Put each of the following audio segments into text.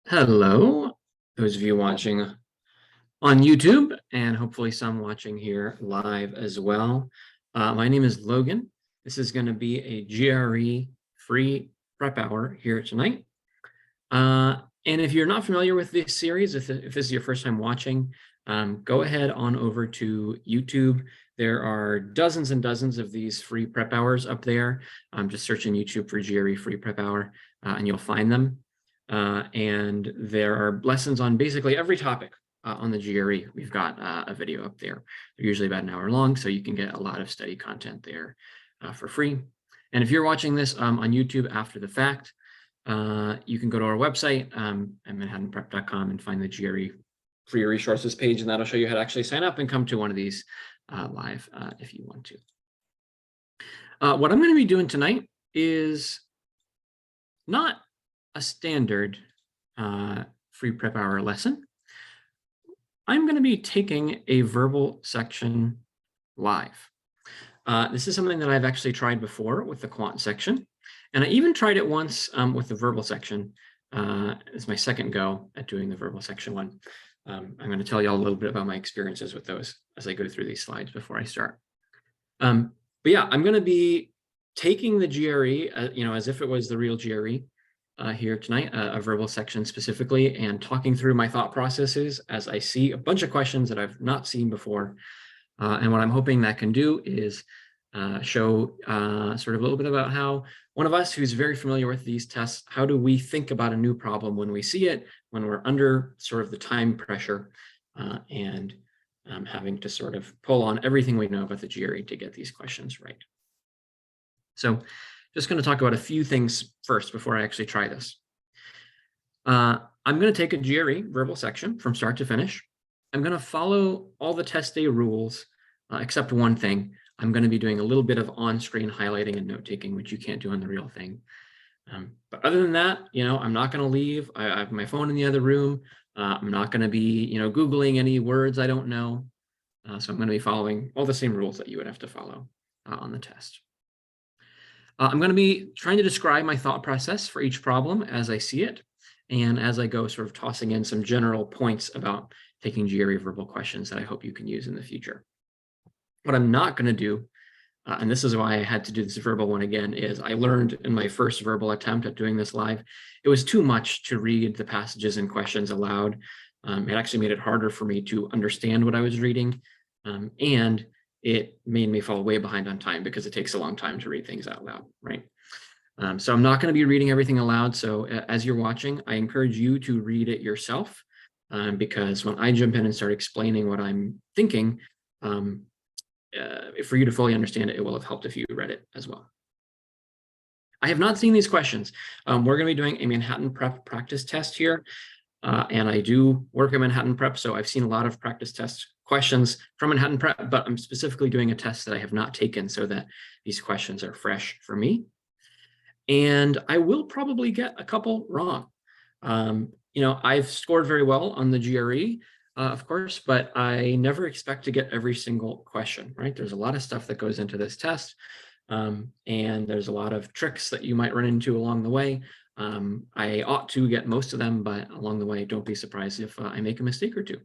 Hello, those of you watching on YouTube and hopefully some watching here live as well. My name is Logan. This is going to be a GRE free prep hour here tonight. And if you're not familiar with this series, if this is your first time watching, go ahead on over to YouTube. There are dozens and dozens of these free prep hours up there. Just searching YouTube for GRE free prep hour and you'll find them. And there are lessons on basically every topic on the GRE. We've got a video up there. They're usually about an hour long, so you can get a lot of study content there for free. And if you're watching this on YouTube after the fact, you can go to our website at manhattanprep.com and find the GRE free resources page, and that'll show you how to actually sign up and come to one of these live if you want to. What I'm going to be doing tonight is not a standard free prep hour lesson. I'm going to be taking a verbal section live. This is something that I've actually tried before with the quant section, and I even tried it once with the verbal section. It's my second go at doing the verbal section one. I'm going to tell you all a little bit about my experiences with those as I go through these slides before I start. But yeah, I'm going to be taking the GRE, as if it was the real GRE here tonight, a verbal section specifically, and talking through my thought processes as I see a bunch of questions that I've not seen before. And what I'm hoping that can do is show sort of a little bit about how one of us who's very familiar with these tests, how do we think about a new problem when we see it, when we're under sort of the time pressure and having to sort of pull on everything we know about the GRE to get these questions right. So just going to talk about a few things first before I actually try this. I'm going to take a GRE verbal section from start to finish. I'm going to follow all the test day rules, except one thing. I'm going to be doing a little bit of on-screen highlighting and note-taking, which you can't do on the real thing. But other than that, I'm not going to leave. I have my phone in the other room. I'm not going to be, Googling any words I don't know. So I'm going to be following all the same rules that you would have to follow on the test. I'm going to be trying to describe my thought process for each problem as I see it, and as I go sort of tossing in some general points about taking GRE verbal questions that I hope you can use in the future. What I'm not going to do, and this is why I had to do this verbal one again, is I learned in my first verbal attempt at doing this live, it was too much to read the passages and questions aloud. It actually made it harder for me to understand what I was reading, and it made me fall way behind on time because it takes a long time to read things out loud, right? So I'm not going to be reading everything aloud. So as you're watching, I encourage you to read it yourself, because when I jump in and start explaining what I'm thinking, for you to fully understand it, it will have helped if you read it as well. I have not seen these questions. We're going to be doing a Manhattan Prep practice test here. And I do work at Manhattan Prep, so I've seen a lot of practice test questions from Manhattan Prep, but I'm specifically doing a test that I have not taken so that these questions are fresh for me. And I will probably get a couple wrong. I've scored very well on the GRE, of course, but I never expect to get every single question, right? There's a lot of stuff that goes into this test, and there's a lot of tricks that you might run into along the way. I ought to get most of them, but along the way, don't be surprised if I make a mistake or two.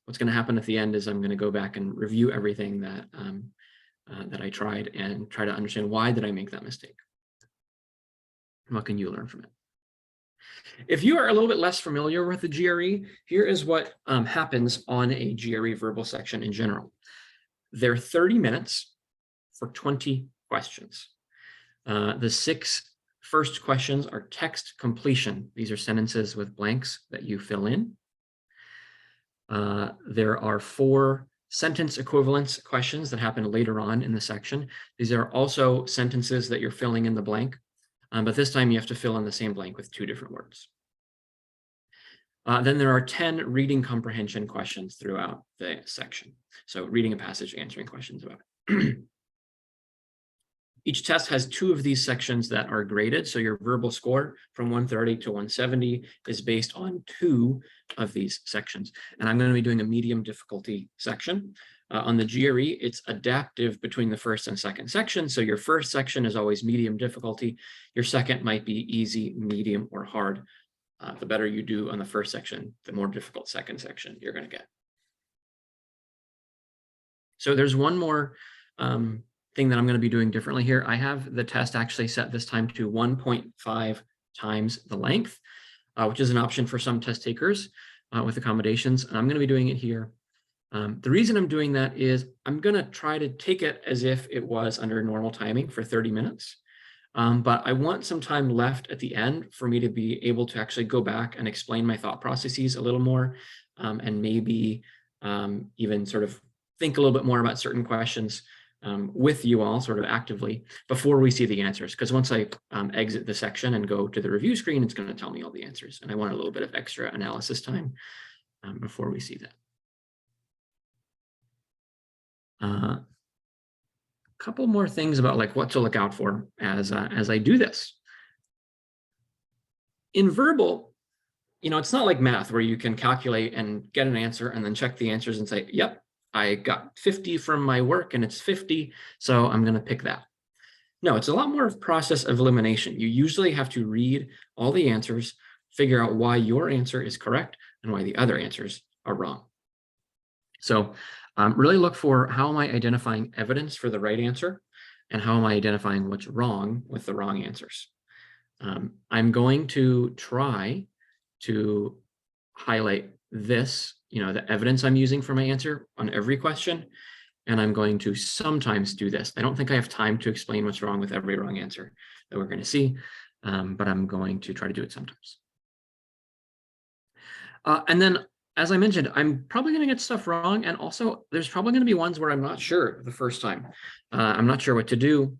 What's going to happen at the end is I'm going to go back and review everything that that I tried and try to understand why did I make that mistake. What can you learn from it? If you are a little bit less familiar with the GRE, here is what happens on a GRE verbal section in general. They're 30 minutes for 20 questions. The 6 first questions are text completion. These are sentences with blanks that you fill in. There are 4 sentence equivalence questions that happen later on in the section. These are also sentences that you're filling in the blank, but this time you have to fill in the same blank with 2 different words. Then there are 10 reading comprehension questions throughout the section. So reading a passage, answering questions about it. Each test has 2 of these sections that are graded. So your verbal score from 130 to 170 is based on 2 of these sections. And I'm going to be doing a medium difficulty section. On the GRE, it's adaptive between the first and second section. So your first section is always medium difficulty. Your second might be easy, medium, or hard. the better you do on the first section, the more difficult second section you're going to get. So there's one more thing that I'm going to be doing differently here. I have the test actually set this time to 1.5 times the length, which is an option for some test takers with accommodations. And I'm going to be doing it here. The reason I'm doing that is I'm going to try to take it as if it was under normal timing for 30 minutes. But I want some time left at the end for me to be able to actually go back and explain my thought processes a little more, and maybe even sort of think a little bit more about certain questions with you all sort of actively before we see the answers. Because once I exit the section and go to the review screen, it's going to tell me all the answers. And I want a little bit of extra analysis time before we see that. A couple more things about like what to look out for as I do this. In verbal, you know, it's not like math where you can calculate and get an answer and then check the answers and say, yep, I got 50 from my work and it's 50, so I'm going to pick that. No, it's a lot more of process of elimination. You usually have to read all the answers, figure out why your answer is correct and why the other answers are wrong. So really look for how am I identifying evidence for the right answer and how am I identifying what's wrong with the wrong answers. I'm going to try to highlight this, you know, the evidence I'm using for my answer on every question. And I'm going to sometimes do this. I don't think I have time to explain what's wrong with every wrong answer that we're going to see, but I'm going to try to do it sometimes. And then, as I mentioned, I'm probably going to get stuff wrong. And also, there's probably going to be ones where I'm not sure the first time. I'm not sure what to do.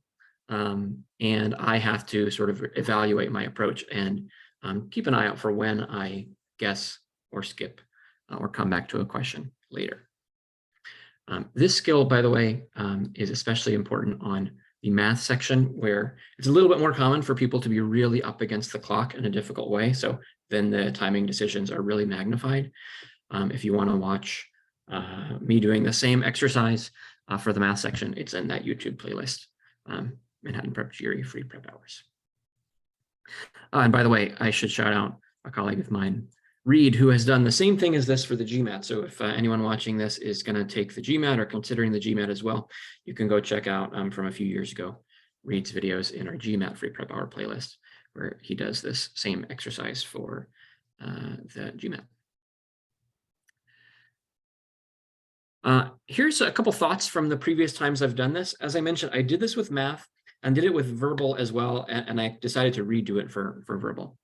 And I have to sort of evaluate my approach and keep an eye out for when I guess or skip or come back to a question later. This skill, by the way, is especially important on the math section where it's a little bit more common for people to be really up against the clock in a difficult way. So then the timing decisions are really magnified. If you want to watch me doing the same exercise for the math section, it's in that YouTube playlist, Manhattan Prep GRE free prep hours. And by the way, I should shout out a colleague of mine, Reed, who has done the same thing as this for the GMAT. So if anyone watching this is going to take the GMAT or considering the GMAT as well, you can go check out from a few years ago, Reed's videos in our GMAT free prep hour playlist, where he does this same exercise for the GMAT. Here's a couple thoughts from the previous times I've done this. As I mentioned, I did this with math and did it with verbal as well, and I decided to redo it for verbal.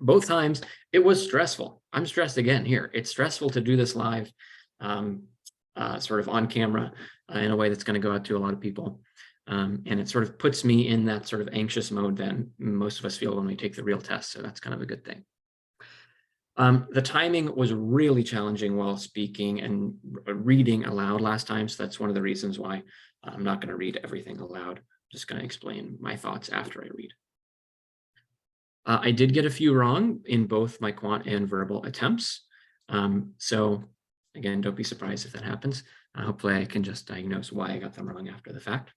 Both times it was stressful. I'm stressed again here. It's stressful to do this live, sort of on camera in a way that's going to go out to a lot of people. And it sort of puts me in that sort of anxious mode that most of us feel when we take the real test. So that's kind of a good thing. The timing was really challenging while speaking and reading aloud last time. So that's one of the reasons why I'm not going to read everything aloud. I'm just going to explain my thoughts after I read. I did get a few wrong in both my quant and verbal attempts. So again, don't be surprised if that happens. Hopefully I can just diagnose why I got them wrong after the fact.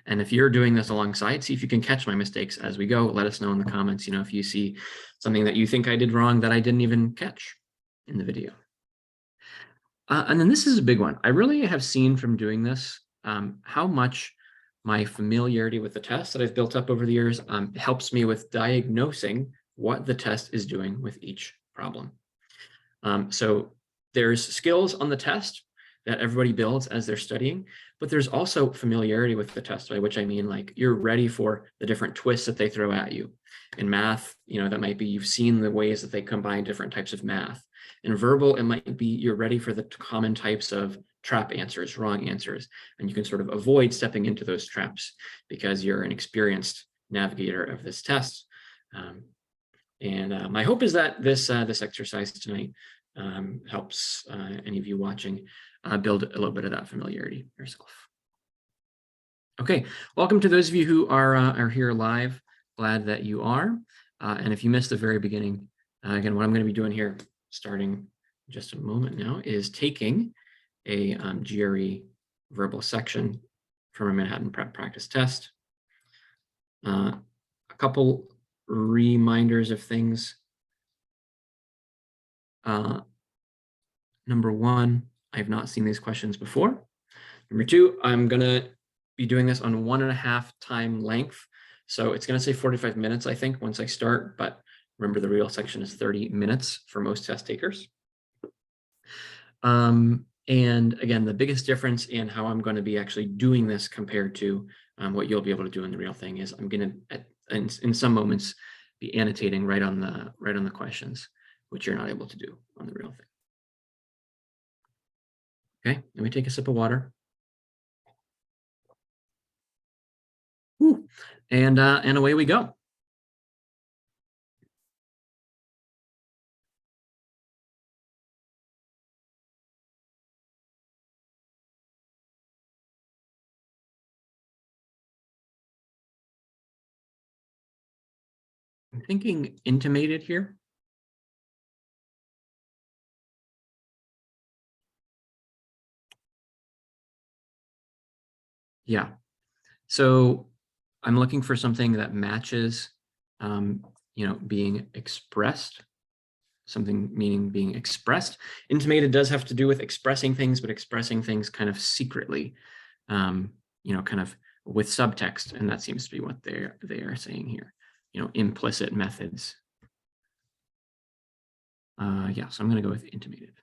And if you're doing this alongside, see if you can catch my mistakes as we go. Let us know in the comments, you know, if you see something that you think I did wrong that I didn't even catch in the video. And then this is a big one. I really have seen from doing this how much my familiarity with the test that I've built up over the years helps me with diagnosing what the test is doing with each problem. So there's skills on the test that everybody builds as they're studying, but there's also familiarity with the test, by which I mean like you're ready for the different twists that they throw at you. In math, you know, that might be you've seen the ways that they combine different types of math. In verbal, it might be you're ready for the common types of trap answers, wrong answers, and you can sort of avoid stepping into those traps because you're an experienced navigator of this test. My hope is that this exercise tonight helps any of you watching build a little bit of that familiarity yourself. Okay, welcome to those of you who are here live. Glad that you are. And if you missed the very beginning, again, what I'm going to be doing here, starting in just a moment now, is taking a GRE verbal section from a Manhattan Prep practice test. A couple reminders of things. Number one, I have not seen these questions before. Number two, I'm gonna be doing this on 1.5 time length. So it's gonna say 45 minutes, I think, once I start, but remember the real section is 30 minutes for most test takers. And again, the biggest difference in how I'm going to be actually doing this compared to what you'll be able to do in the real thing is I'm going to, in some moments, be annotating right on the questions, which you're not able to do on the real thing. Okay, let me take a sip of water. Woo. And away we go. I'm thinking intimated here. Yeah. So I'm looking for something that matches, being expressed, something meaning being expressed. Intimated does have to do with expressing things, but expressing things kind of secretly, kind of with subtext. And that seems to be what they are saying here, implicit methods. Yeah, so I'm going to go with intimated.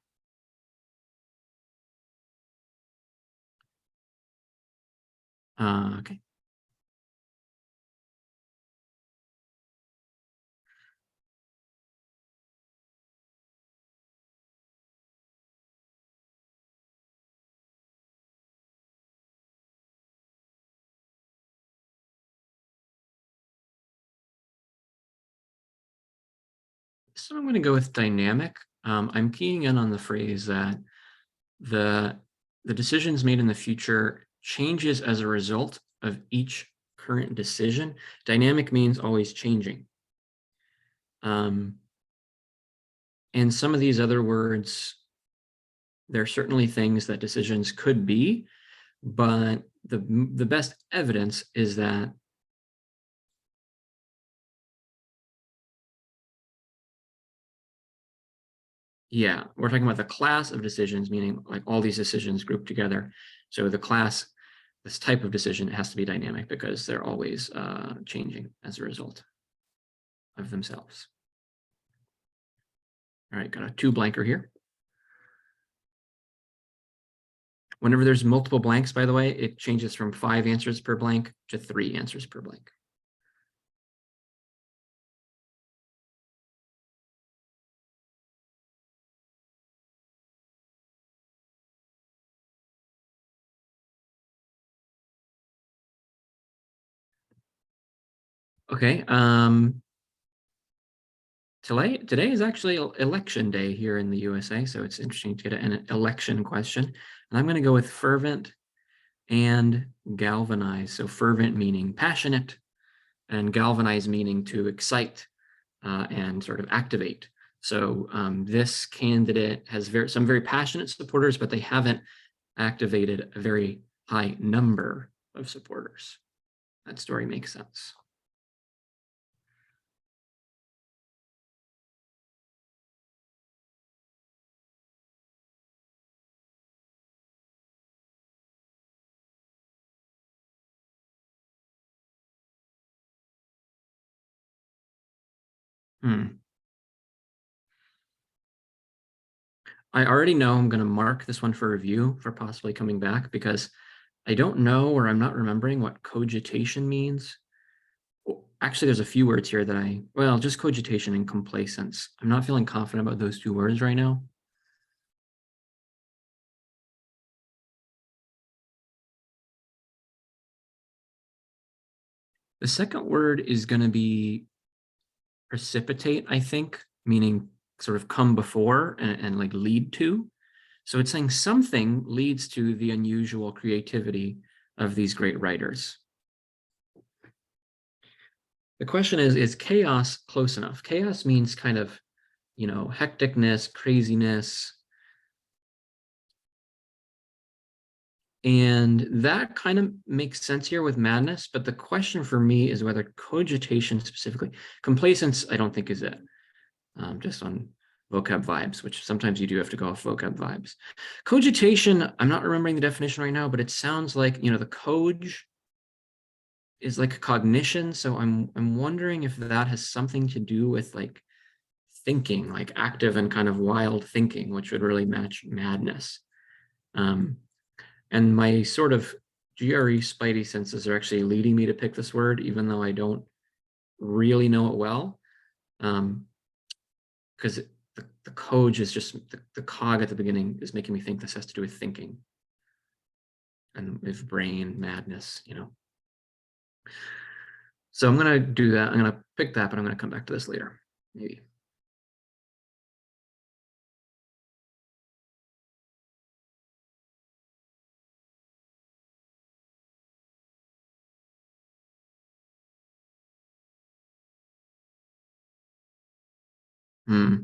Okay. So I'm going to go with dynamic. I'm keying in on the phrase that the decisions made in the future changes as a result of each current decision. Dynamic means always changing. And some of these other words, there are certainly things that decisions could be, but the best evidence is that yeah, we're talking about the class of decisions, meaning like all these decisions grouped together. So the class, this type of decision has to be dynamic because they're always changing as a result of themselves. All right, got a 2 blanker here. Whenever there's multiple blanks, by the way, it changes from 5 answers per blank to 3 answers per blank. Okay, today is actually election day here in the USA, so it's interesting to get an election question. And I'm going to go with fervent and galvanize. So fervent meaning passionate, and galvanize meaning to excite and sort of activate. So this candidate has some very passionate supporters, but they haven't activated a very high number of supporters. That story makes sense. I already know I'm going to mark this one for review for possibly coming back because I don't know, or I'm not remembering what cogitation means. Actually, there's a few words here that just cogitation and complacence. I'm not feeling confident about those 2 words right now. The second word is going to be precipitate, I think, meaning sort of come before and like lead to. So it's saying something leads to the unusual creativity of these great writers. The question is chaos close enough? Chaos means kind of, hecticness, craziness. And that kind of makes sense here with madness, but the question for me is whether cogitation specifically, complacence, I don't think is it, just on vocab vibes, which sometimes you do have to go off vocab vibes. Cogitation, I'm not remembering the definition right now, but it sounds like, the cog is like cognition. So I'm wondering if that has something to do with like thinking, like active and kind of wild thinking, which would really match madness. And my sort of GRE spidey senses are actually leading me to pick this word, even though I don't really know it well. Because the cog is just, the cog at the beginning is making me think this has to do with thinking. And with brain, madness, So I'm going to do that. I'm going to pick that, but I'm going to come back to this later, maybe. Hmm.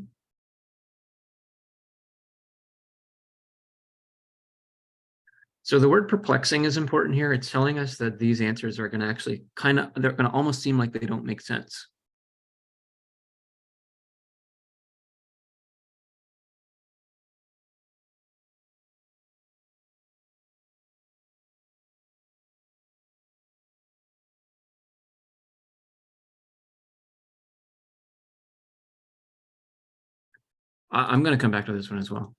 So the word perplexing is important here. It's telling us that these answers are going to actually they're going to almost seem like they don't make sense. I'm going to come back to this one as well,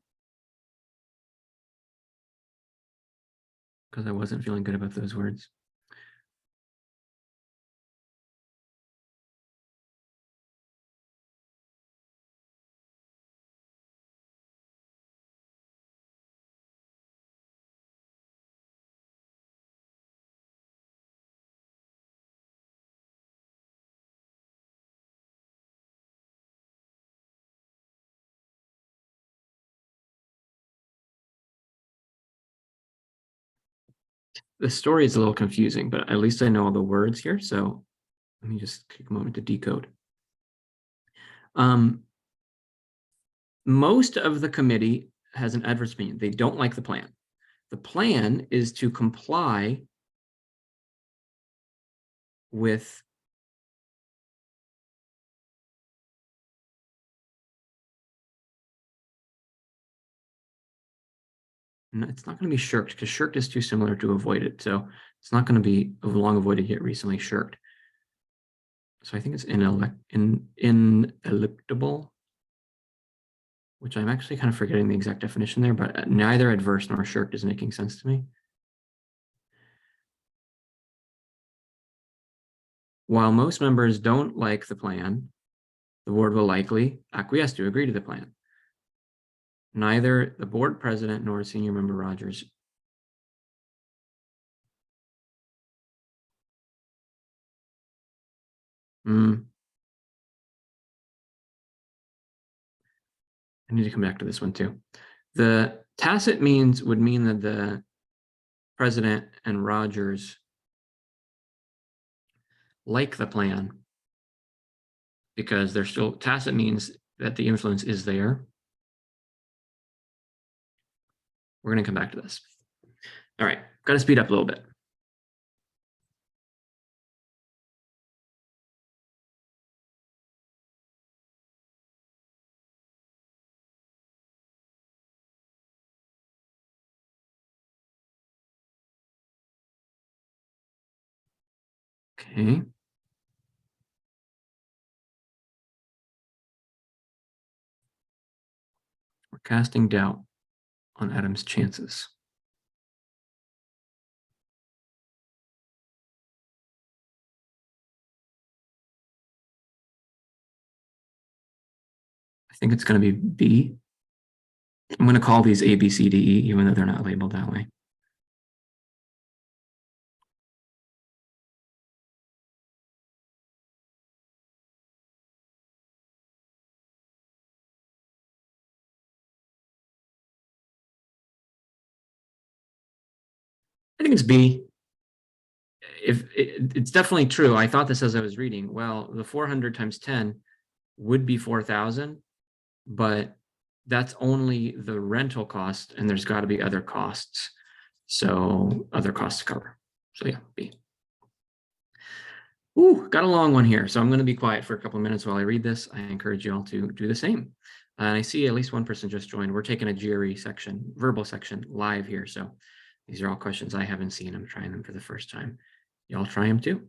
because I wasn't feeling good about those words. The story is a little confusing, but at least I know all the words here. So let me just take a moment to decode. Most of the committee has an adverse opinion. They don't like the plan. The plan is to comply with it's not going to be shirked, because shirked is too similar to avoided. So it's not going to be long avoided yet recently shirked. So I think it's ineluctable, which I'm actually kind of forgetting the exact definition there, but neither adverse nor shirked is making sense to me. While most members don't like the plan, the board will likely acquiesce to agree to the plan. Neither the board president nor senior member Rogers. I need to come back to this one too. The tacit means would mean that the president and Rogers like the plan, because they're still, tacit means that the influence is there. We're going to come back to this. All right, got to speed up a little bit. Okay. We're casting doubt on Adam's chances. I think it's going to be B. I'm going to call these A, B, C, D, E, even though they're not labeled that way. I think it's B. It's definitely true. I thought this as I was reading. Well, the 400 times 10 would be 4,000, but that's only the rental cost, and there's got to be other costs. So other costs to cover. So yeah, B. Ooh, got a long one here. So I'm going to be quiet for a couple of minutes while I read this. I encourage you all to do the same. And I see at least one person just joined. We're taking a GRE section, verbal section live here. So these are all questions I haven't seen. I'm trying them for the first time. Y'all try them too.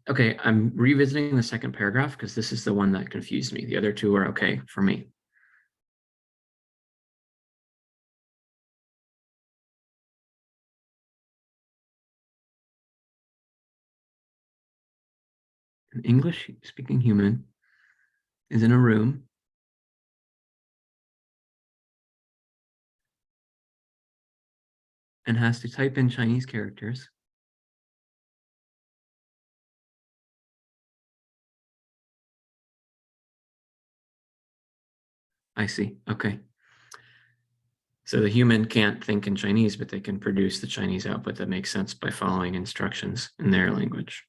Okay, I'm revisiting the second paragraph because this is the one that confused me. The other two are okay for me. An English-speaking human is in a room and has to type in Chinese characters. I see. Okay. So the human can't think in Chinese, but they can produce the Chinese output that makes sense by following instructions in their language.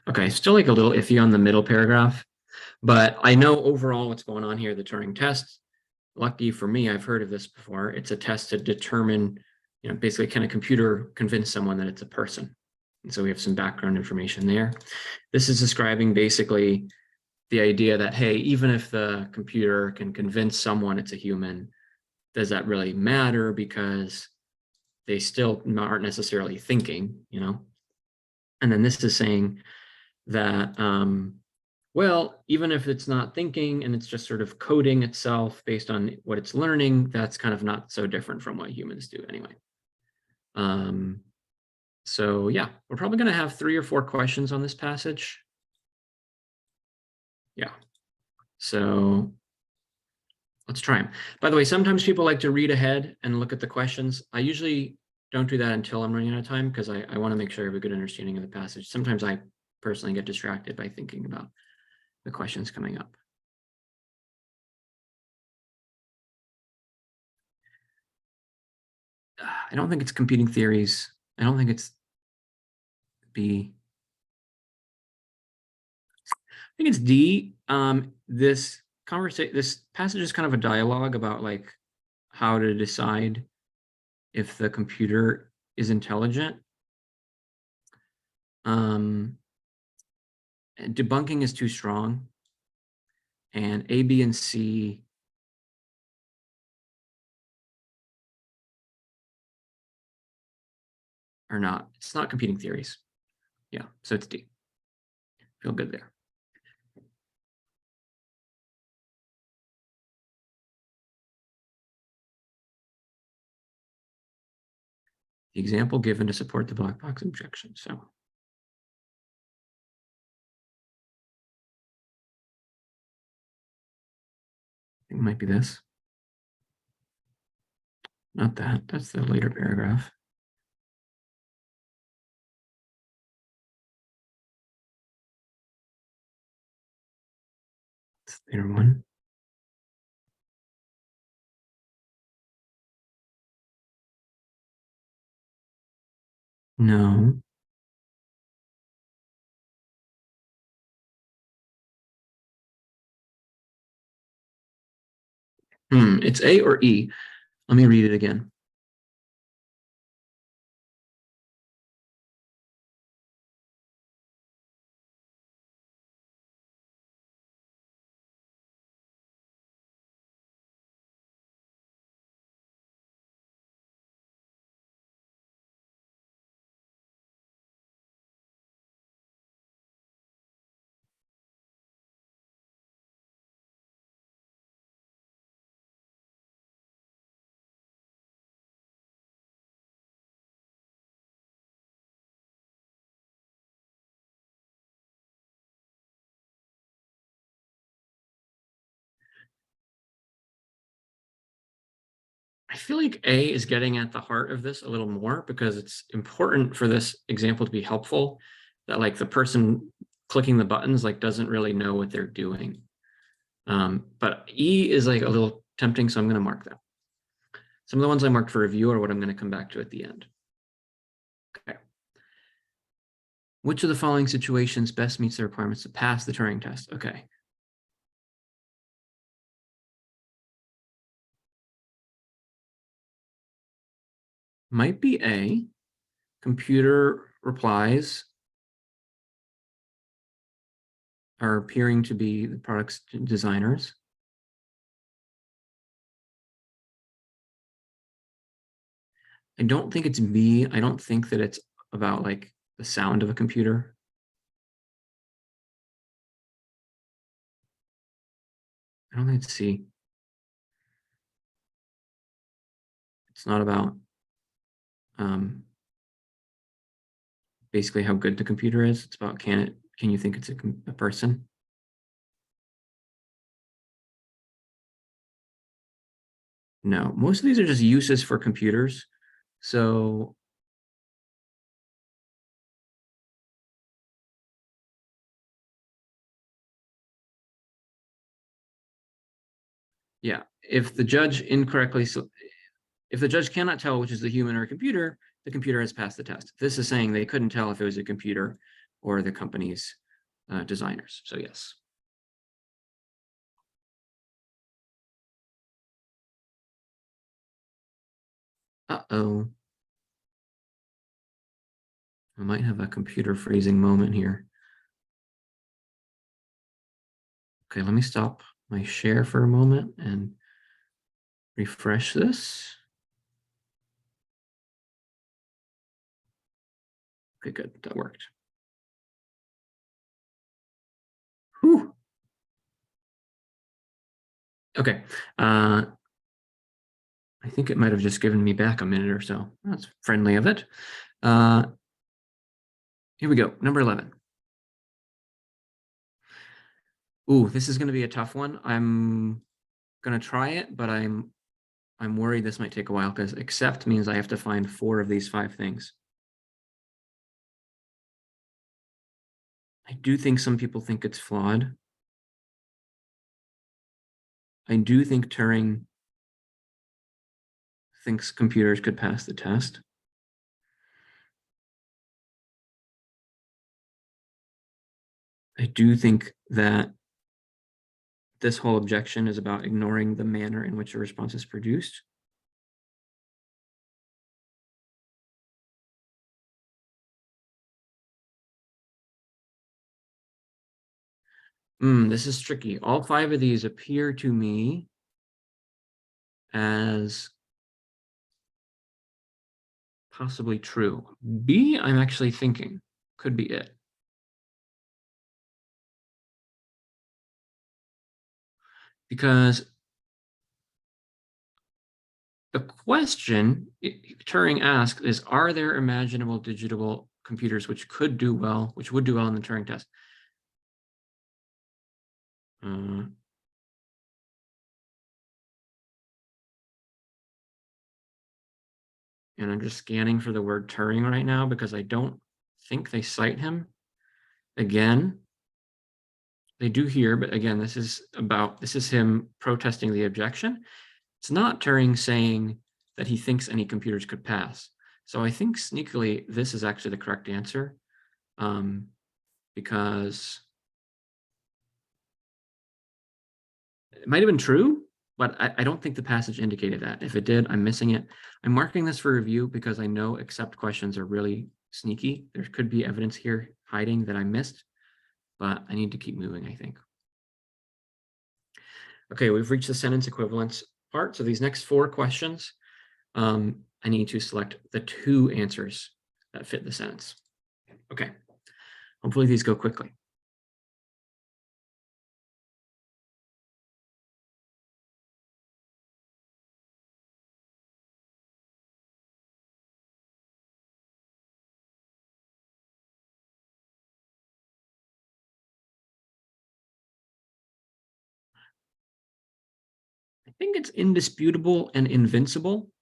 Okay, still like a little iffy on the middle paragraph, but I know overall what's going on here, the Turing test. Lucky for me, I've heard of this before. It's a test to determine, basically can a computer convince someone that it's a person? And so we have some background information there. This is describing basically the idea that, hey, even if the computer can convince someone it's a human, does that really matter? Because they still aren't necessarily thinking, And then this is saying that, well, even if it's not thinking and it's just sort of coding itself based on what it's learning, that's kind of not so different from what humans do anyway. So yeah, we're probably going to have 3 or 4 questions on this passage. Yeah. So let's try them. By the way, sometimes people like to read ahead and look at the questions. I usually don't do that until I'm running out of time because I want to make sure I have a good understanding of the passage. Sometimes I personally get distracted by thinking about the questions coming up. I don't think it's competing theories. I don't think it's B. I think it's D. This passage is kind of a dialogue about like how to decide if the computer is intelligent. Debunking is too strong, and A, B, and C are not. It's not competing theories. Yeah, so it's D. Feel good there. The example given to support the black box objection. So I think it might be this. Not that. That's the later paragraph. It's the later one. No. It's A or E. Let me read it again. I feel like A is getting at the heart of this a little more because it's important for this example to be helpful that like the person clicking the buttons like doesn't really know what they're doing. But E is like a little tempting, so I'm going to mark that. Some of the ones I marked for review are what I'm going to come back to at the end. Okay. Which of the following situations best meets the requirements to pass the Turing test? Okay. Might be A. Computer replies are appearing to be the product's designers. I don't think it's B. I don't think that it's about like the sound of a computer. I don't think it's C. It's not about basically how good the computer is. It's about can you think it's a person? No, most of these are just uses for computers. So yeah, if the judge if the judge cannot tell which is the human or a computer, the computer has passed the test. This is saying they couldn't tell if it was a computer or the company's designers. So yes. Uh-oh. I might have a computer freezing moment here. Okay, let me stop my share for a moment and refresh this. Okay, good, that worked. Whew. Okay, I think it might have just given me back a minute or so. That's friendly of it. Here we go, number 11. Ooh, this is gonna be a tough one. I'm gonna try it, but I'm worried this might take a while because accept means I have to find 4 of these 5 things. I do think some people think it's flawed. I do think Turing thinks computers could pass the test. I do think that this whole objection is about ignoring the manner in which a response is produced. This is tricky. All 5 of these appear to me as possibly true. B, I'm actually thinking could be it. Because the question Turing asked is, are there imaginable digital computers which would do well in the Turing test? And I'm just scanning for the word Turing right now because I don't think they cite him. Again, they do here, but again, this is him protesting the objection. It's not Turing saying that he thinks any computers could pass. So I think sneakily, this is actually the correct answer, because it might have been true, but I don't think the passage indicated that. If it did, I'm missing it. I'm marking this for review because I know accept questions are really sneaky. There could be evidence here hiding that I missed, but I need to keep moving, I think. Okay, we've reached the sentence equivalence part. So these next 4 questions, I need to select the 2 answers that fit the sentence. Okay, hopefully these go quickly. I think it's indisputable and invincible.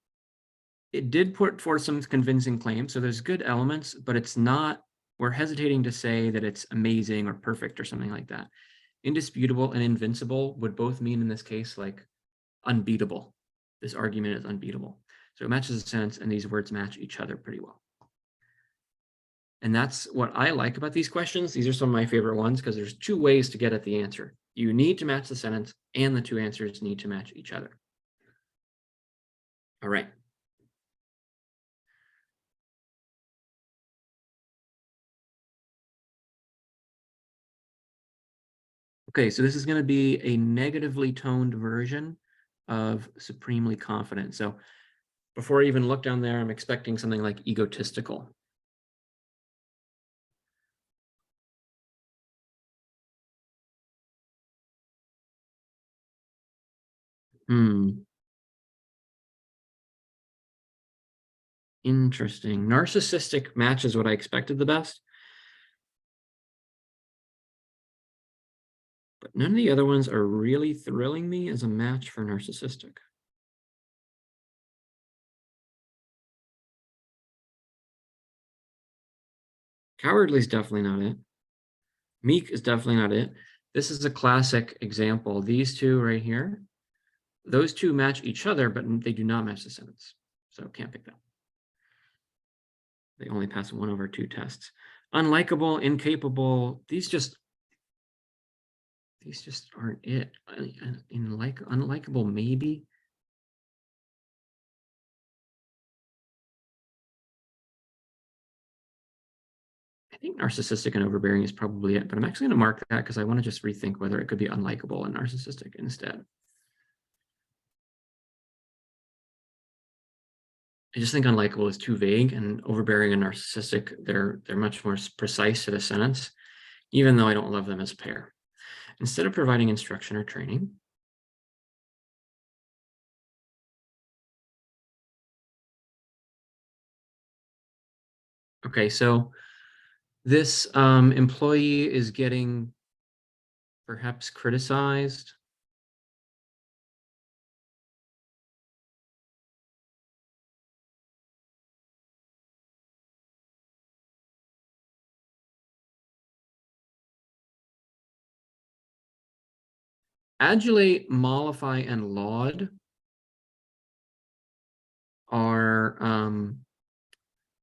It did put forth some convincing claims, so there's good elements, but it's not, we're hesitating to say that it's amazing or perfect or something like that. Indisputable and invincible would both mean in this case like unbeatable. This argument is unbeatable. So it matches the sentence, and these words match each other pretty well. And that's what I like about these questions. These are some of my favorite ones because there's 2 ways to get at the answer. You need to match the sentence, and the 2 answers need to match each other. All right. Okay, so this is going to be a negatively toned version of supremely confident. So before I even look down there, I'm expecting something like egotistical. Interesting. Narcissistic matches what I expected the best, but none of the other ones are really thrilling me as a match for narcissistic. Cowardly is definitely not it. Meek is definitely not it. This is a classic example. These 2 right here, those 2 match each other, but they do not match the sentence. So can't pick that. They only pass 1 over 2 tests. Unlikable, incapable, these just aren't it. Unlikable, maybe. I think narcissistic and overbearing is probably it, but I'm actually going to mark that because I want to just rethink whether it could be unlikable and narcissistic instead. I just think unlikable is too vague, and overbearing and narcissistic, they're much more precise to the sentence, even though I don't love them as a pair. Instead of providing instruction or training, okay, so this employee is getting perhaps criticized. Adulate, mollify, and laud are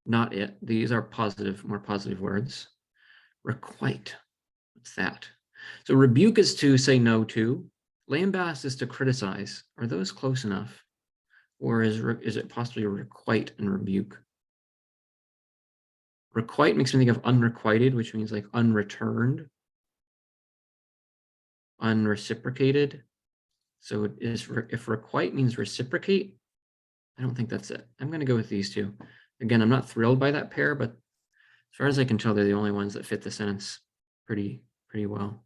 not it. These are positive, more positive words. Requite, what's that? So rebuke is to say no to. Lambast is to criticize. Are those close enough? Or is it possibly requite and rebuke? Requite makes me think of unrequited, which means like unreturned, unreciprocated. So it is, if requite means reciprocate, I don't think that's it. I'm going to go with these 2. Again, I'm not thrilled by that pair, but as far as I can tell, they're the only ones that fit the sentence pretty well.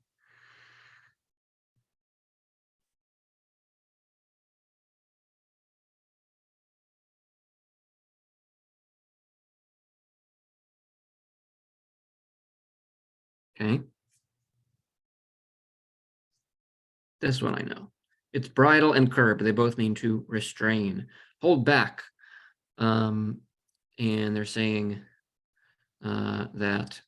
Okay. This one I know. It's bridle and curb. They both mean to restrain, hold back. And they're saying that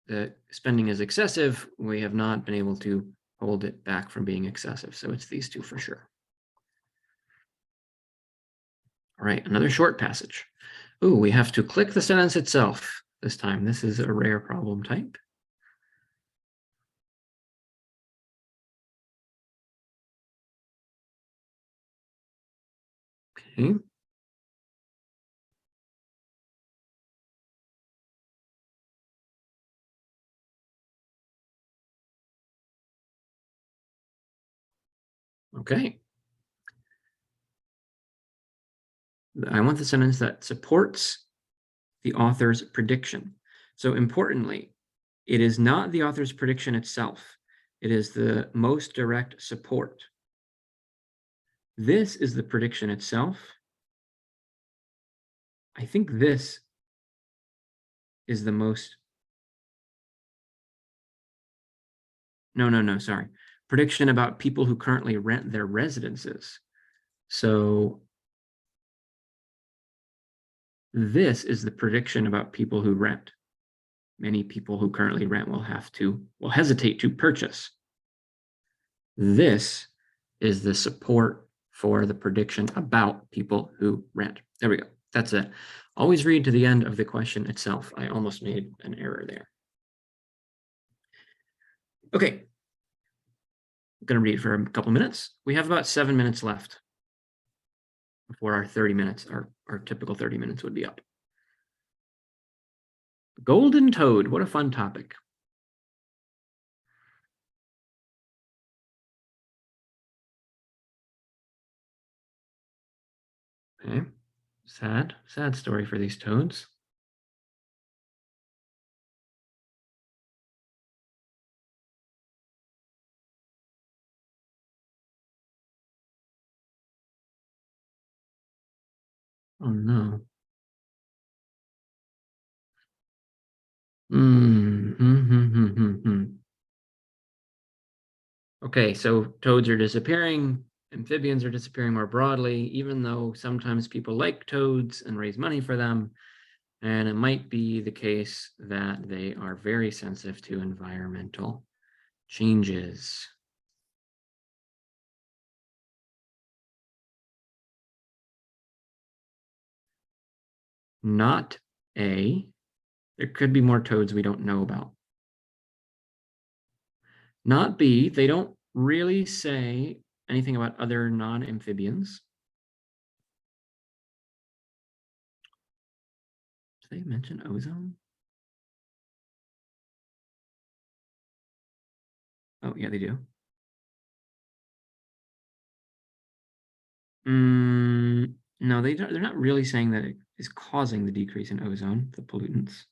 the spending is excessive. We have not been able to hold it back from being excessive. So it's these 2 for sure. All right, another short passage. Ooh, we have to click the sentence itself this time. This is a rare problem type. Okay. Okay. I want the sentence that supports the author's prediction. So importantly, it is not the author's prediction itself. It is the most direct support. This is the prediction itself. I think this is the most, no, sorry. Prediction about people who currently rent their residences. So this is the prediction about people who rent. Many people who currently rent will hesitate to purchase. This is the support for the prediction about people who rent. There we go. That's it. Always read to the end of the question itself. I almost made an error there. Okay. I'm going to read for a couple minutes. We have about 7 minutes left before our 30 minutes, our typical 30 minutes would be up. Golden toad. What a fun topic. Okay. Sad story for these toads. Oh no. Okay, so toads are disappearing, amphibians are disappearing more broadly, even though sometimes people like toads and raise money for them. And it might be the case that they are very sensitive to environmental changes. Not A. There could be more toads we don't know about. Not B. They don't really say anything about other non-amphibians. Do they mention ozone? Oh, yeah, they do. No, they don't, they're not really saying that it is causing the decrease in ozone, the pollutants.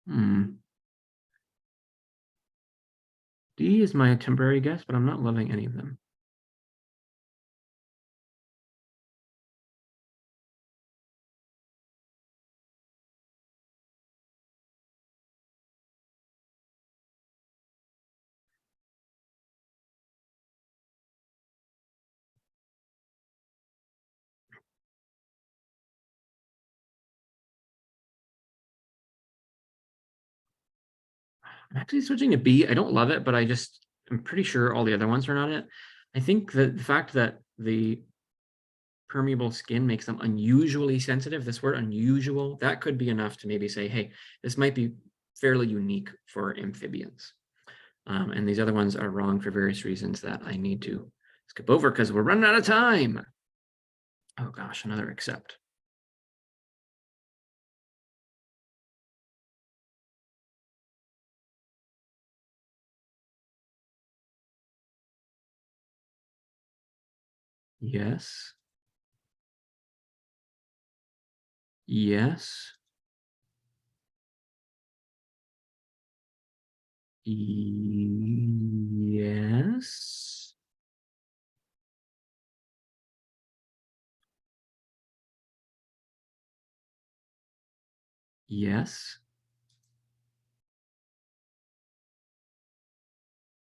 Hmm. D is my temporary guess, but I'm not loving any of them. I'm actually switching to B. I don't love it, but I'm pretty sure all the other ones are not it. I think that the fact that the permeable skin makes them unusually sensitive, this word unusual, that could be enough to maybe say, hey, this might be fairly unique for amphibians. And these other ones are wrong for various reasons that I need to skip over because we're running out of time. Oh gosh, another accept. Yes. Yes. Yes. Yes.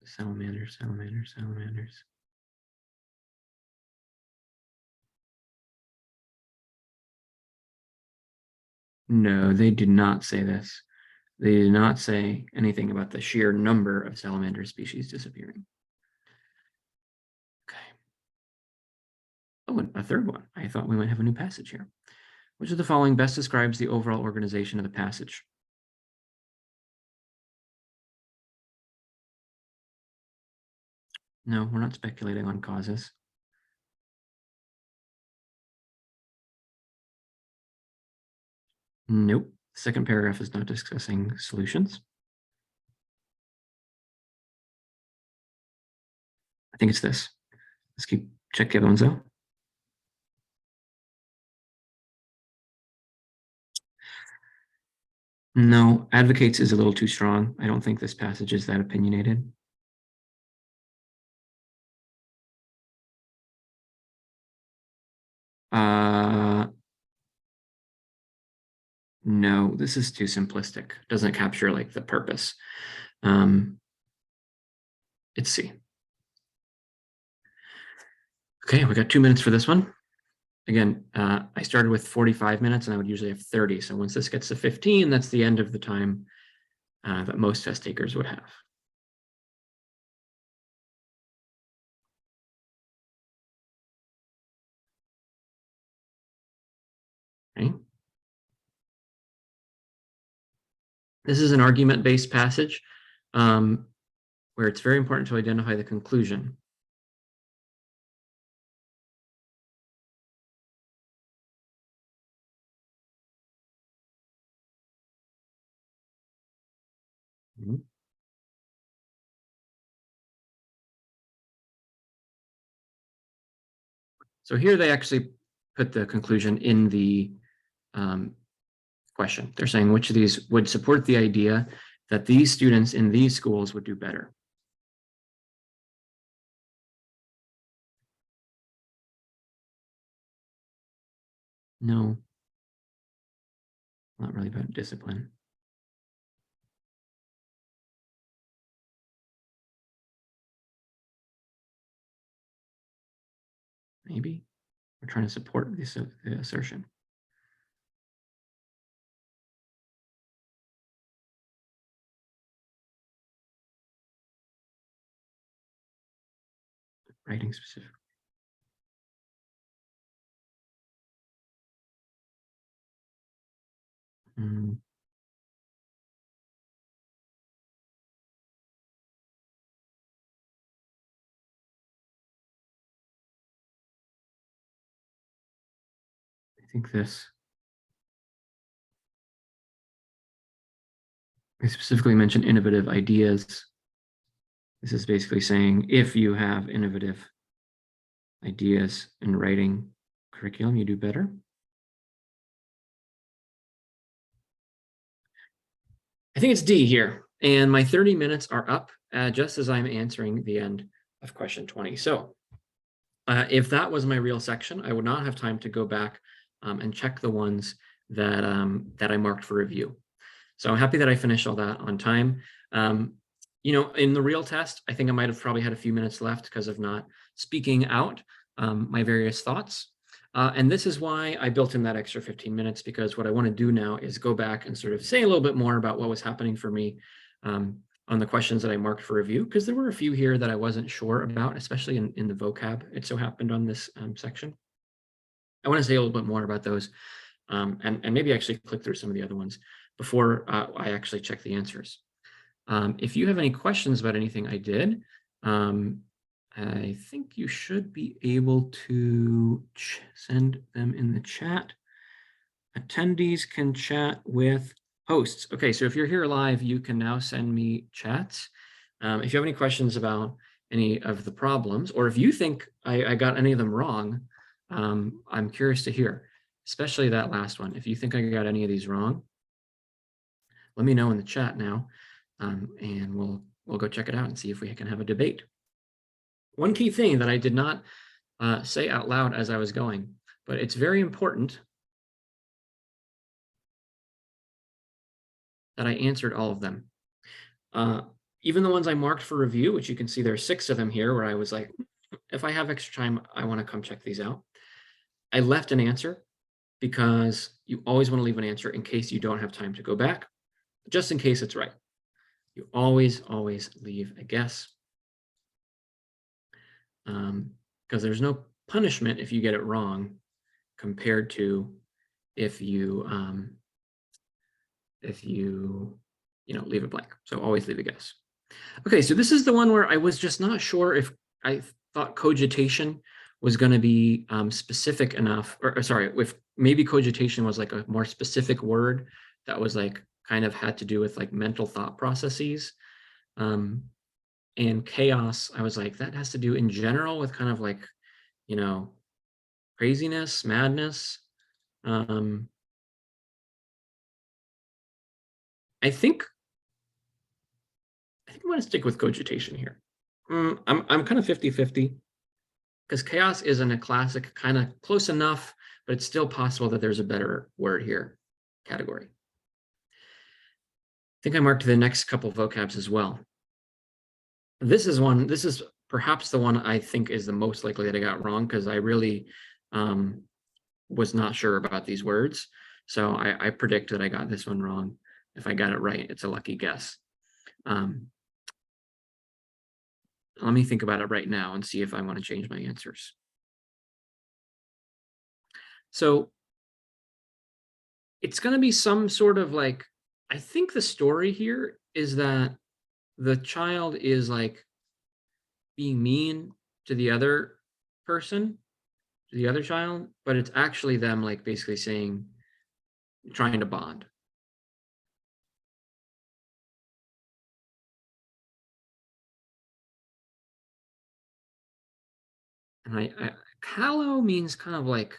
Salamanders, salamanders, salamanders. No, they do not say this. They do not say anything about the sheer number of salamander species disappearing. Okay. Oh, and a third one. I thought we might have a new passage here. Which of the following best describes the overall organization of the passage? No, we're not speculating on causes. Nope. The second paragraph is not discussing solutions. I think it's this. Let's check the other ones out. No, advocates is a little too strong. I don't think this passage is that opinionated. No, this is too simplistic. Doesn't capture like the purpose. It's C. Okay, we got 2 minutes for this one. Again, I started with 45 minutes and I would usually have 30. So once this gets to 15, that's the end of the time that most test takers would have. Okay. This is an argument-based passage where it's very important to identify the conclusion. So here they actually put the conclusion in the question. They're saying which of these would support the idea that these students in these schools would do better. No, not really about discipline. Maybe we're trying to support this assertion. Writing specific. I think this. I specifically mentioned innovative ideas. This is basically saying if you have innovative ideas in writing curriculum, you do better. I think it's D here. And my 30 minutes are up just as I'm answering the end of question 20. So if that was my real section, I would not have time to go back and check the ones that, that I marked for review. So I'm happy that I finished all that on time. You know, in the real test, I think I might have probably had a few minutes left because of not speaking out my various thoughts. And this is why I built in that extra 15 minutes, because what I want to do now is go back and sort of say a little bit more about what was happening for me on the questions that I marked for review, because there were a few here that I wasn't sure about, especially in the vocab. It so happened on this section. I want to say a little bit more about those and maybe actually click through some of the other ones before I actually check the answers. If you have any questions about anything I did, I think you should be able to send them in the chat. Attendees can chat with hosts. Okay, so if you're here live, you can now send me chats. If you have any questions about any of the problems, or if you think I got any of them wrong, I'm curious to hear, especially that last one. If you think I got any of these wrong, let me know in the chat now, and we'll go check it out and see if we can have a debate. One key thing that I did not say out loud as I was going, but it's very important that I answered all of them. Even the ones I marked for review, which you can see there are 6 of them here, where I was like, if I have extra time, I want to come check these out. I left an answer because you always want to leave an answer in case you don't have time to go back, just in case it's right. You always leave a guess, because there's no punishment if you get it wrong compared to if you leave it blank. So always leave a guess. Okay, so this is the one where I was just not sure if I thought cogitation was going to be specific enough, or sorry, if maybe cogitation was like a more specific word that was like kind of had to do with like mental thought processes. And chaos, I was like, that has to do in general with kind of like, craziness, madness. I think I'm going to stick with cogitation here. I'm kind of 50-50 because chaos isn't a classic, kind of close enough, but it's still possible that there's a better word here, category. I think I marked the next couple vocabs as well. This is perhaps the one I think is the most likely that I got wrong because I really was not sure about these words. So I predict that I got this one wrong. If I got it right, it's a lucky guess. Let me think about it right now and see if I want to change my answers. So it's going to be some sort of like, I think the story here is that the child is like being mean to the other person, to the other child, but it's actually them like basically saying, trying to bond. And callow means kind of like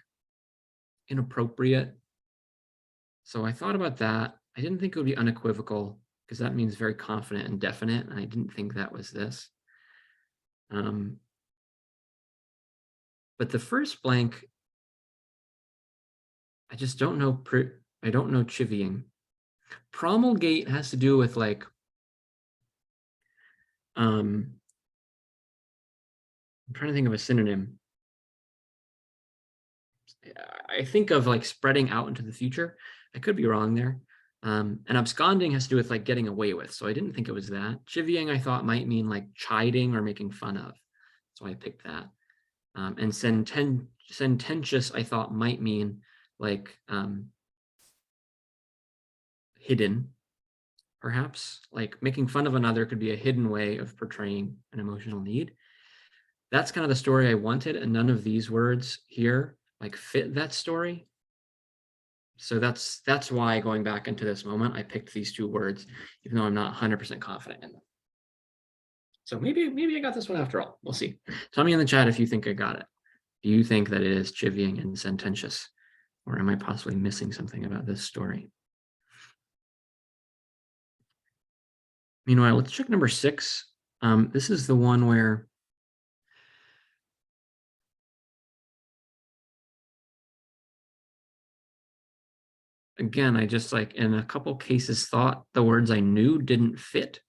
inappropriate. So I thought about that. I didn't think it would be unequivocal because that means very confident and definite. And I didn't think that was this. But the first blank, I just don't know. I don't know chivying. Promulgate has to do with like, I'm trying to think of a synonym. I think of like spreading out into the future. I could be wrong there. And absconding has to do with like getting away with. So I didn't think it was that. Chivying I thought might mean like chiding or making fun of. So I picked that. And sententious I thought might mean like hidden, perhaps. Like making fun of another could be a hidden way of portraying an emotional need. That's kind of the story I wanted, and none of these words here like fit that story. So that's why going back into this moment, I picked these two words, even though I'm not 100% confident in them. So maybe I got this one after all. We'll see. Tell me in the chat if you think I got it. Do you think that it is chivying and sententious? Or am I possibly missing something about this story? Meanwhile, let's check number 6. This is the one where again, I just like in a couple cases thought the words I knew didn't fit.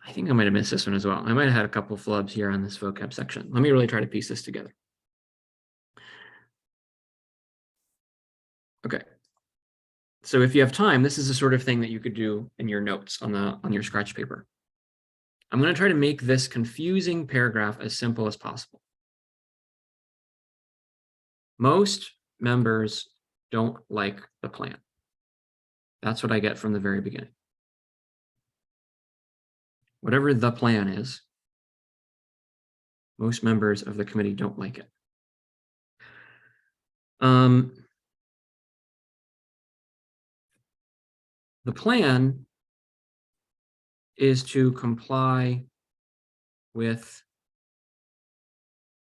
I think I might have missed this one as well. I might have had a couple flubs here on this vocab section. Let me really try to piece this together. Okay. So if you have time, this is the sort of thing that you could do in your notes on your scratch paper. I'm going to try to make this confusing paragraph as simple as possible. Most members don't like the plan. That's what I get from the very beginning. Whatever the plan is, most members of the committee don't like it. The plan is to comply with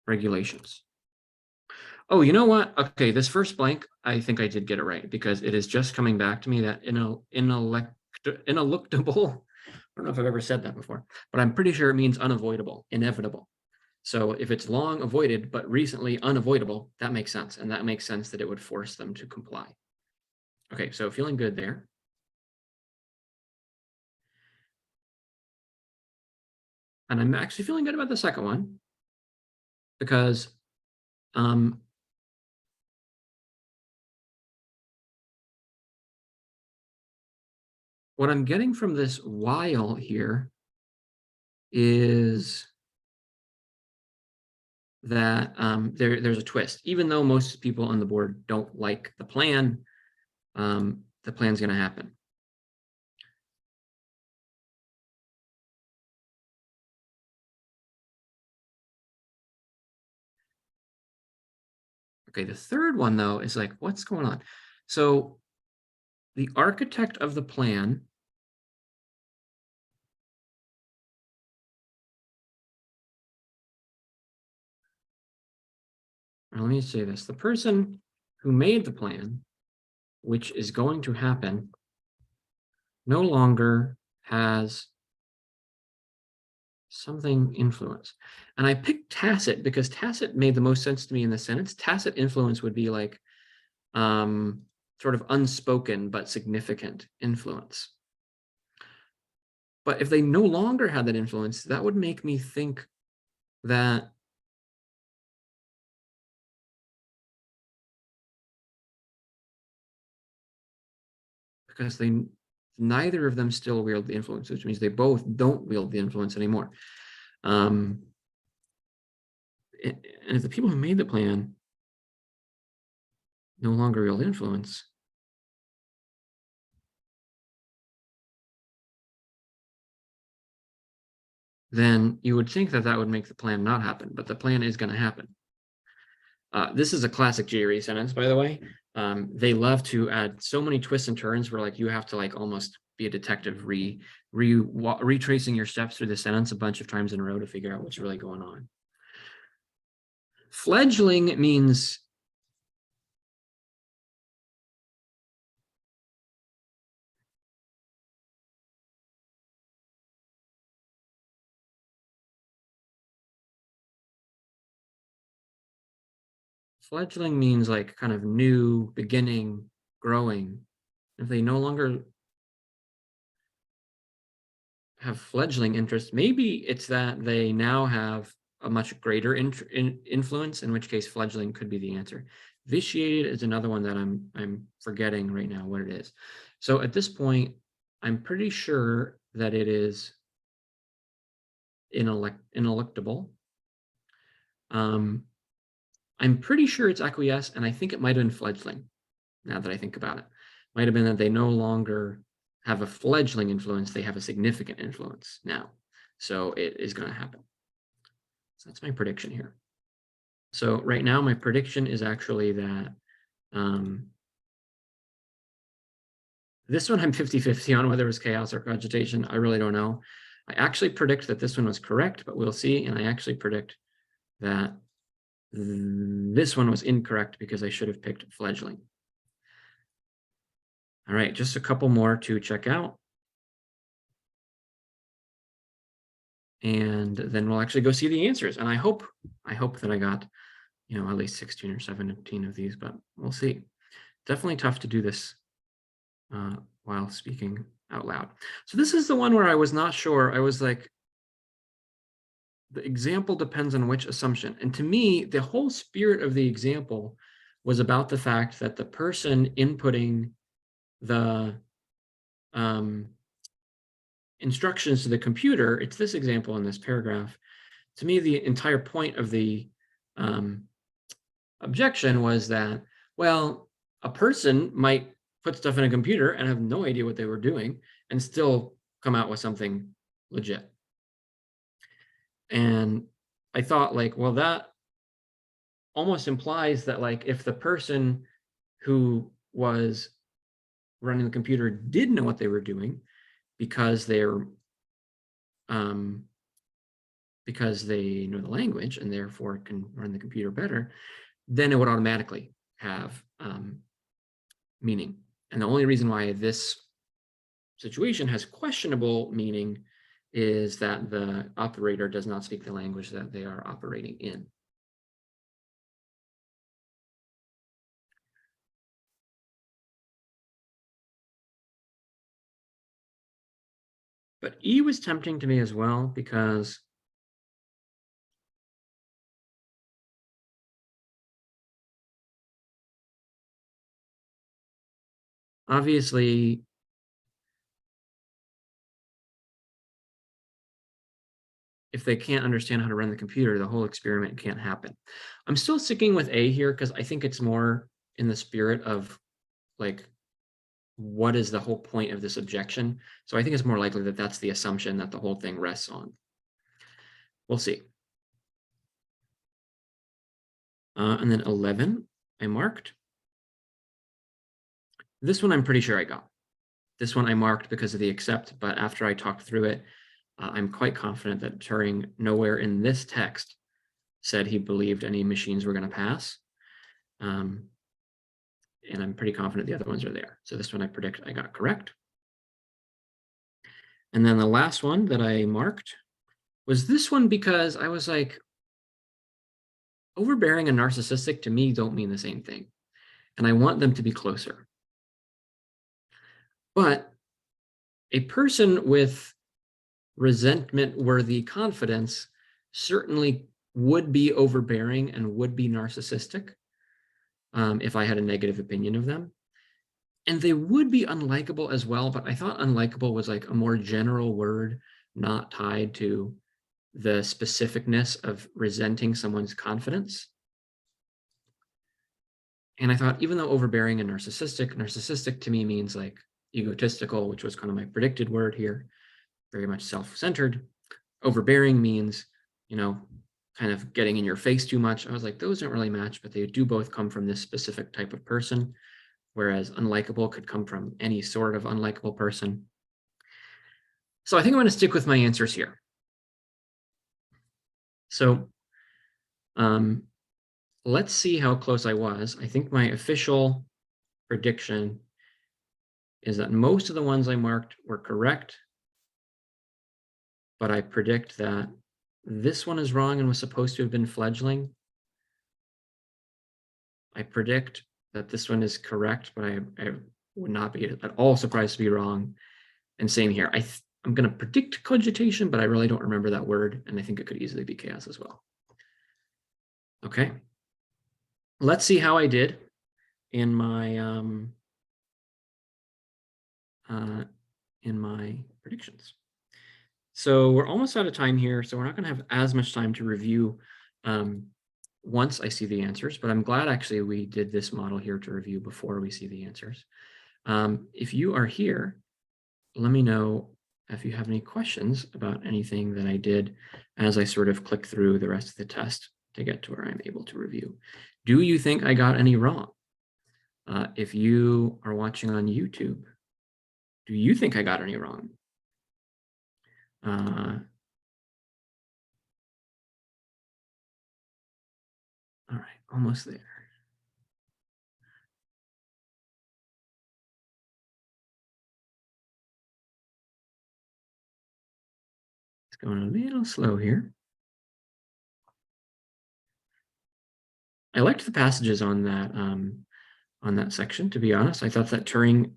regulations. Oh, you know what? Okay, this first blank, I think I did get it right because it is just coming back to me that ineluctable. I don't know if I've ever said that before, but I'm pretty sure it means unavoidable, inevitable. So if it's long avoided, but recently unavoidable, that makes sense. And that makes sense that it would force them to comply. Okay, so feeling good there. And I'm actually feeling good about the second one because what I'm getting from this while here is that there's a twist. Even though most people on the board don't like the plan's going to happen. Okay, the third one, though, is like, what's going on? So the architect of the plan let me say this. The person who made the plan, which is going to happen, no longer has something influence. And I picked tacit because tacit made the most sense to me in the sentence. Tacit influence would be like sort of unspoken but significant influence. But if they no longer had that influence, that would make me think that because neither of them still wield the influence, which means they both don't wield the influence anymore. And if the people who made the plan no longer wield influence, then you would think that that would make the plan not happen, but the plan is going to happen. This is a classic GRE sentence, by the way. They love to add so many twists and turns where like you have to like almost be a detective retracing your steps through the sentence a bunch of times in a row to figure out what's really going on. Fledgling means like kind of new, beginning, growing. If they no longer have fledgling interest, maybe it's that they now have a much greater influence, in which case fledgling could be the answer. Vitiated is another one that I'm forgetting right now what it is. So at this point, I'm pretty sure that it is ineluctable. I'm pretty sure it's acquiesce, and I think it might have been fledgling, now that I think about it. Might have been that they no longer have a fledgling influence, they have a significant influence now. So it is going to happen. So that's my prediction here. So right now, my prediction is actually that this one I'm 50-50 on whether it was chaos or cogitation. I really don't know. I actually predict that this one was correct, but we'll see. And I actually predict that this one was incorrect because I should have picked fledgling. All right, just a couple more to check out. And then we'll actually go see the answers. And I hope that I got, at least 16 or 17 of these, but we'll see. Definitely tough to do this while speaking out loud. So this is the one where I was not sure. I was like, the example depends on which assumption. And to me, the whole spirit of the example was about the fact that the person inputting the instructions to the computer, it's this example in this paragraph. To me, the entire point of the objection was that, well, a person might put stuff in a computer and have no idea what they were doing and still come out with something legit. And I thought like, well, that almost implies that like if the person who was running the computer did know what they were doing because because they know the language and therefore can run the computer better, then it would automatically have meaning. And the only reason why this situation has questionable meaning is that the operator does not speak the language that they are operating in. But E was tempting to me as well because obviously if they can't understand how to run the computer, the whole experiment can't happen. I'm still sticking with A here because I think it's more in the spirit of like, what is the whole point of this objection? So I think it's more likely that that's the assumption that the whole thing rests on. We'll see. And then 11, I marked. This one I'm pretty sure I got. This one I marked because of the except, but after I talked through it, I'm quite confident that Turing nowhere in this text said he believed any machines were going to pass. And I'm pretty confident the other ones are there. So this one I predict I got correct. And then the last one that I marked was this one because I was like, overbearing and narcissistic to me don't mean the same thing. And I want them to be closer. But a person with resentment-worthy confidence certainly would be overbearing and would be narcissistic if I had a negative opinion of them. And they would be unlikable as well, but I thought unlikable was like a more general word, not tied to the specificness of resenting someone's confidence. And I thought, even though overbearing and narcissistic to me means like egotistical, which was kind of my predicted word here, very much self-centered. Overbearing means, you know, kind of getting in your face too much. I was like, those don't really match, but they do both come from this specific type of person, whereas unlikable could come from any sort of unlikable person. So I think I'm going to stick with my answers here. So let's see how close I was. I think my official prediction is that most of the ones I marked were correct, but I predict that this one is wrong and was supposed to have been fledgling. I predict that this one is correct, but I would not be at all surprised to be wrong. And same here. I'm going to predict cogitation, but I really don't remember that word, and I think it could easily be chaos as well. Okay. Let's see how I did in my predictions. So we're almost out of time here, so we're not going to have as much time to review once I see the answers, but I'm glad actually we did this model here to review before we see the answers. If you are here, let me know if you have any questions about anything that I did as I sort of click through the rest of the test to get to where I'm able to review. Do you think I got any wrong? If you are watching on YouTube, do you think I got any wrong? All right, almost there. It's going a little slow here. I liked the passages on that section, to be honest. I thought that Turing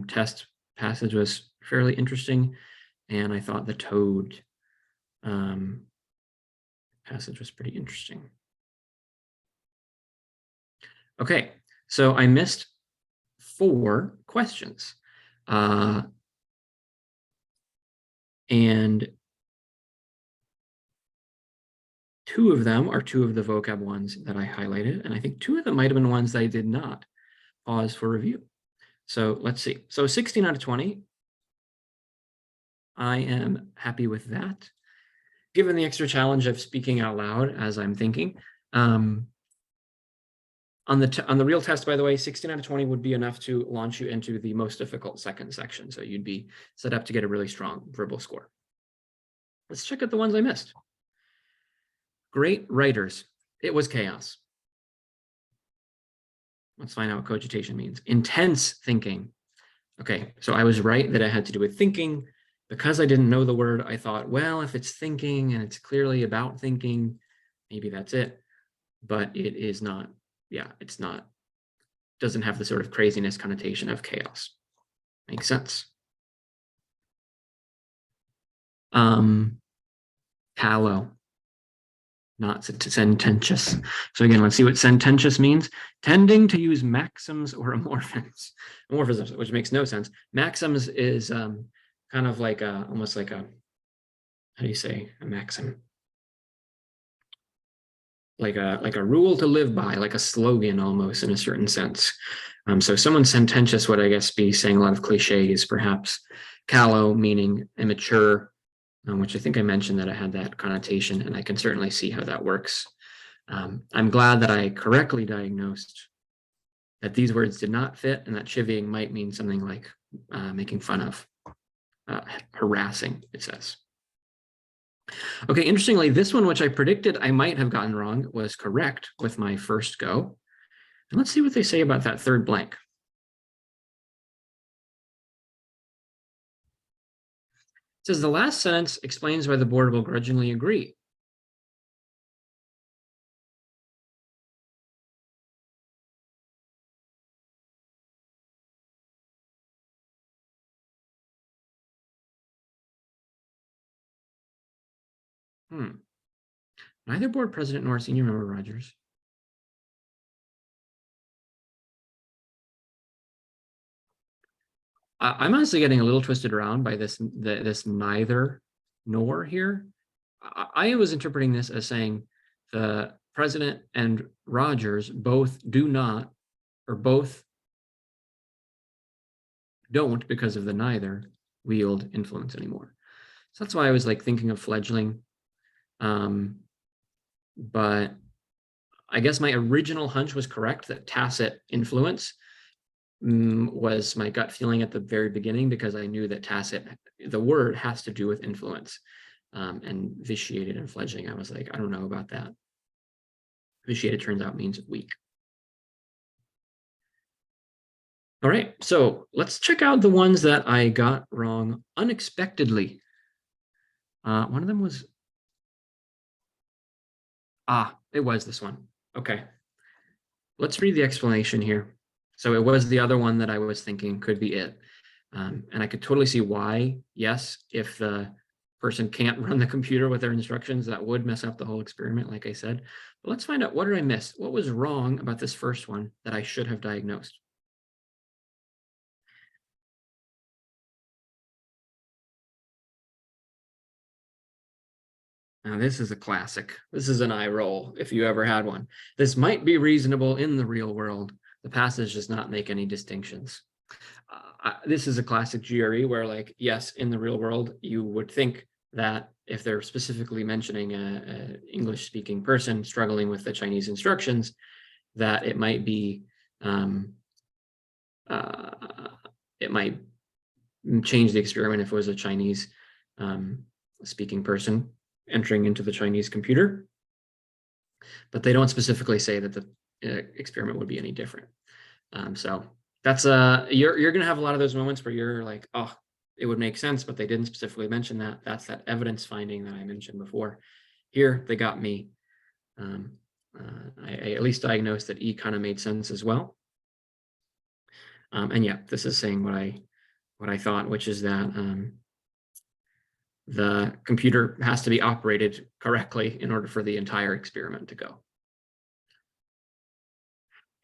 test passage was fairly interesting, and I thought the toad passage was pretty interesting. Okay, so I missed 4 questions. And 2 of them are 2 of the vocab ones that I highlighted, and I think 2 of them might have been ones that I did not pause for review. So let's see. So 16 out of 20. I am happy with that. Given the extra challenge of speaking out loud as I'm thinking. On the real test, by the way, 16 out of 20 would be enough to launch you into the most difficult second section. So you'd be set up to get a really strong verbal score. Let's check out the ones I missed. Great writers. It was chaos. Let's find out what cogitation means. Intense thinking. Okay, so I was right that it had to do with thinking. Because I didn't know the word, I thought, well, if it's thinking and it's clearly about thinking, maybe that's it. But it is not. Yeah, it's not. Doesn't have the sort of craziness connotation of chaos. Makes sense. Callow. Not sententious. So again, let's see what sententious means. Tending to use maxims or amorphisms, which makes no sense. Maxims is kind of like almost like a how do you say, a maxim? Like a rule to live by, like a slogan almost in a certain sense. So someone sententious would, I guess, be saying a lot of cliches, perhaps. Callow, meaning immature, which I think I mentioned that it had that connotation, and I can certainly see how that works. I'm glad that I correctly diagnosed that these words did not fit, and that chivying might mean something like making fun of, harassing, it says. Okay, interestingly, this one, which I predicted I might have gotten wrong, was correct with my first go. And let's see what they say about that third blank. It says the last sentence explains why the board will grudgingly agree. Neither board president nor senior member Rogers. I'm honestly getting a little twisted around by this neither nor here. I was interpreting this as saying the president and Rogers both do not, or both don't, because of the neither, wield influence anymore. So that's why I was like thinking of fledgling. But I guess my original hunch was correct, that tacit influence was my gut feeling at the very beginning, because I knew that tacit, the word, has to do with influence. And vitiated and fledgling, I was like, I don't know about that. Vitiated turns out means weak. All right, so let's check out the ones that I got wrong unexpectedly. One of them was, it was this one. Okay, let's read the explanation here. So it was the other one that I was thinking could be it. And I could totally see why. Yes, if the person can't run the computer with their instructions, that would mess up the whole experiment, like I said. But let's find out, what did I miss? What was wrong about this first one that I should have diagnosed? Now, this is a classic. This is an eye roll, if you ever had one. This might be reasonable in the real world. The passage does not make any distinctions. This is a classic GRE where, like, yes, in the real world, you would think that if they're specifically mentioning a English-speaking person struggling with the Chinese instructions, that it might be, it might change the experiment if it was a Chinese speaking person entering into the Chinese computer. But they don't specifically say that the experiment would be any different. So that's you're gonna have a lot of those moments where you're like, oh, it would make sense, but they didn't specifically mention that. That's that evidence finding that I mentioned before. Here they got me. I at least diagnosed that E kind of made sense as well. And yeah, this is saying what I thought, which is that the computer has to be operated correctly in order for the entire experiment to go.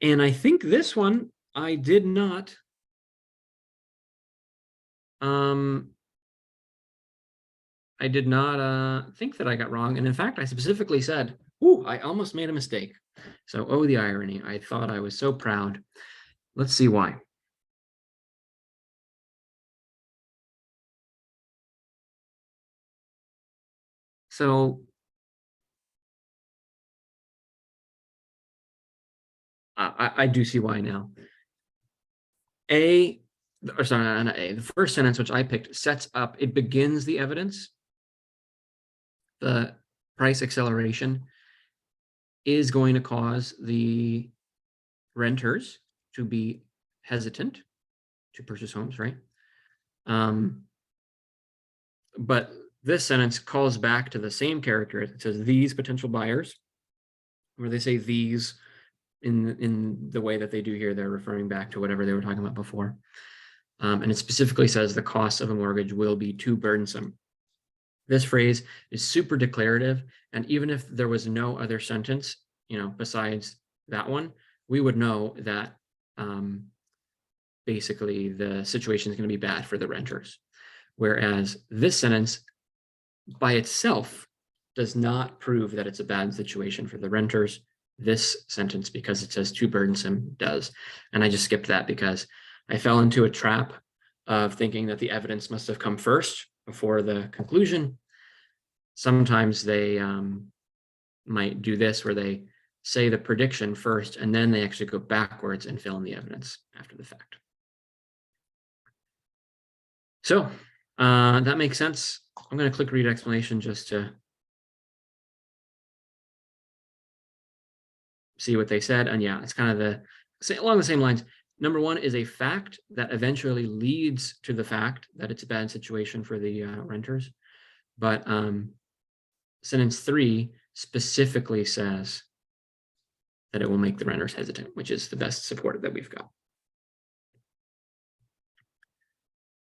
And I think this one I did not think that I got wrong. And in fact, I specifically said, ooh, I almost made a mistake. So, oh, the irony. I thought I was so proud. Let's see why. So I do see why now. The first sentence, which I picked, sets up, it begins the evidence. The price acceleration is going to cause the renters to be hesitant to purchase homes, right? But this sentence calls back to the same character. It says these potential buyers, where they say these in the way that they do here, they're referring back to whatever they were talking about before. And it specifically says the cost of a mortgage will be too burdensome. This phrase is super declarative. And even if there was no other sentence, besides that one, we would know that basically the situation is going to be bad for the renters. Whereas this sentence by itself does not prove that it's a bad situation for the renters. This sentence, because it says too burdensome, does. And I just skipped that because I fell into a trap of thinking that the evidence must have come first before the conclusion. Sometimes they might do this where they say the prediction first and then they actually go backwards and fill in the evidence after the fact. So that makes sense. I'm going to click read explanation just to see what they said. And yeah, it's kind of along the same lines. Number one is a fact that eventually leads to the fact that it's a bad situation for the renters. But sentence 3 specifically says that it will make the renters hesitant, which is the best support that we've got.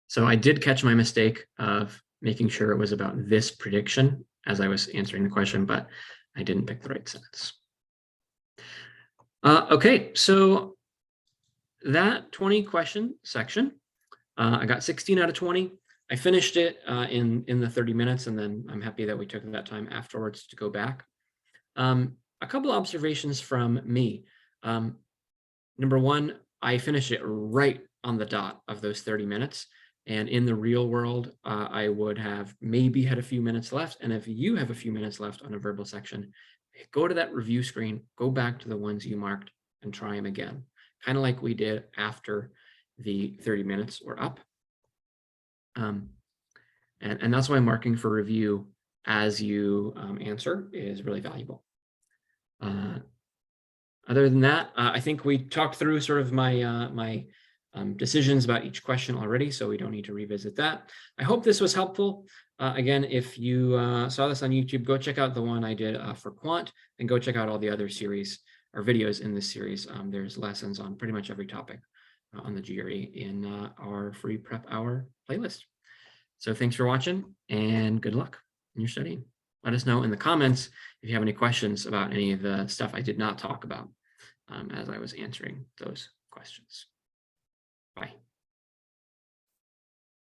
So I did catch my mistake of making sure it was about this prediction as I was answering the question, but I didn't pick the right sentence. Okay, so that 20 question section, I got 16 out of 20. I finished it in the 30 minutes, and then I'm happy that we took that time afterwards to go back. A couple of observations from me. Number one, I finished it right on the dot of those 30 minutes. And in the real world, I would have maybe had a few minutes left. And if you have a few minutes left on a verbal section, go to that review screen, go back to the ones you marked and try them again. Kind of like we did after the 30 minutes were up. And that's why marking for review as you answer is really valuable. Other than that, I think we talked through sort of my decisions about each question already, so we don't need to revisit that. I hope this was helpful. Again, if you saw this on YouTube, go check out the one I did for quant, and go check out all the other series or videos in this series. There's lessons on pretty much every topic on the GRE in our free prep hour playlist. So thanks for watching, and good luck in your studying. Let us know in the comments if you have any questions about any of the stuff I did not talk about as I was answering those questions. Bye.